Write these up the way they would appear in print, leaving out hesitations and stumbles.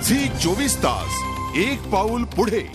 Zee 24 तास, एक पाऊल पुढे।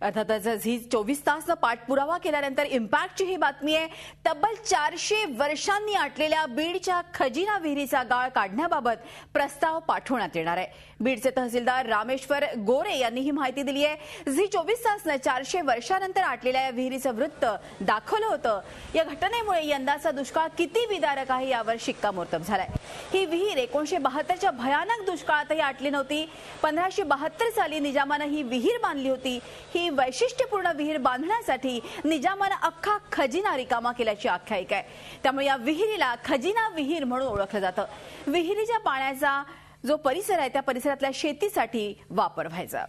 अर्थातच झी 24 तासनं पाठपुरावा केल्यानंतर इम्पॅक्टची ही बातमी आहे। तब्बल 400 वर्षांनी आटलेल्या बीडच्या खजिना विहिरीचा गाळ काढण्याबाबत प्रस्ताव पाठवण्यात येणार आहे। बीडचे तहसीलदार रामेश्वर गोरे यांनी ही माहिती दिली आहे। झी 24 तासनं 400 वर्षांनंतर आटलेल्या या विहिरीचं वृत्त दाखवलं होतं। या घटनेमुळे यंदाचा दुष्काळ किती विदारक आहे यावर शिक्कामोर्तब झालाय। ही विहीर 1972च्या भयानक दुष्काळातही आटली नव्हती। 1572 साली निजामानं ही विहीर बांधली होती। ही वैशिष्ट्यपूर्ण विहीर बांधण्यासाठी निजामानं अख्खा खजिना रिकामा केल्याची आख्यायिका आहे। त्यामुळे या विहिरीला खजिना विहीर म्हणून ओळखलं जातं। विहिरीच्या पाण्याचा जो परिसर आहे त्या परिसरातल्या शेतीसाठी वापर व्हायचा।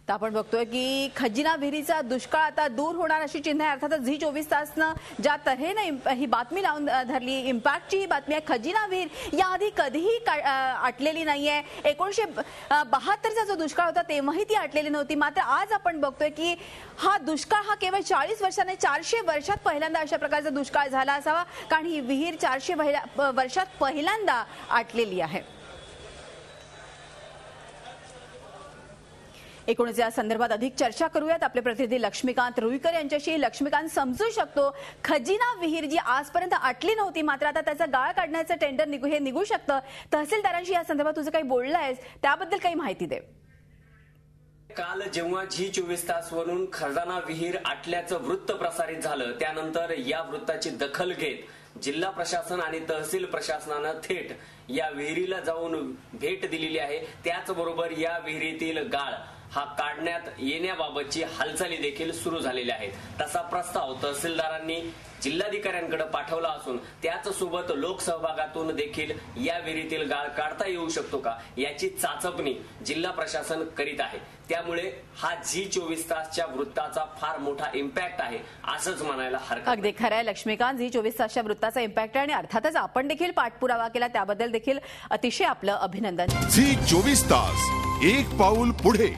तर आपण बघतोय की खजिना विहिरीचा दुष्काळ आता दूर होणार अशी चिन्ह आहे। अर्थातच झी 24 तासनं ज्या तऱ्हेने ही बातमी लावून धरली, इम्पॅक्टची ही बातमी आहे। खजिना विहीर याआधी कधीही आटलेली नाहीये। 1972चा जो दुष्काळ होता तेव्हाही ती आटलेली नव्हती। मात्र आज आपण बघतोय की हा दुष्काळ हा केवळ 40 वर्षांनी 400 वर्षात पहिल्यांदा अशा प्रकारचा दुष्काळ झाला असावा, कारण ही विहीर 400 वर्षात पहिल्यांदा आटलेली आहे। एकूणच या संदर्भात अधिक चर्चा करूयात आपले प्रतिनिधी लक्ष्मीकांत रुईकर यांच्याशी। लक्ष्मीकांत, समजू शकतो खजिना विहीर जी आजपर्यंत आटली नव्हती, मात्र आता त्याचा गाळ काढण्याचं टेंडर निघू शकतं। तहसीलदारांशी या संदर्भात तुझं काही बोललं आहेस, त्याबद्दल काही माहिती दे। काल जेव्हा झी 24 तास वरून खजाना विहीर आटल्याचं वृत्त प्रसारित झालं, त्यानंतर या वृत्ताची दखल घेत जिल्हा प्रशासन आणि तहसील प्रशासनानं थेट या विहिरीला जाऊन भेट दिलेली आहे। त्याचबरोबर या विहिरीतील गाळ हा काढण्यात येण्याबाबतची हालचाली देखील सुरू झालेल्या आहेत। तसा प्रस्ताव तहसीलदारांनी जिल्हाधिकाऱ्यांकडे पाठवला असून त्याच सोबत लोकसहभागातून देखील या विहिरीतील गाळ काढता येऊ शकतो का याची चाचपणी जिल्हा प्रशासन करीत आहे। त्यामुळे हा झी 24 तासच्या वृत्ताचा फार मोठा इम्पॅक्ट आहे असंच म्हणायला हरकत नाही। अगदी खरं आहे लक्ष्मीकांत, झी 24 तासच्या वृत्ताचा इम्पॅक्ट आहे आणि अर्थातच आपण देखील पाठपुरावा केला, त्याबद्दल देखील अतिशय आपलं अभिनंदन। झी 24 तास, एक पाऊल पुढे।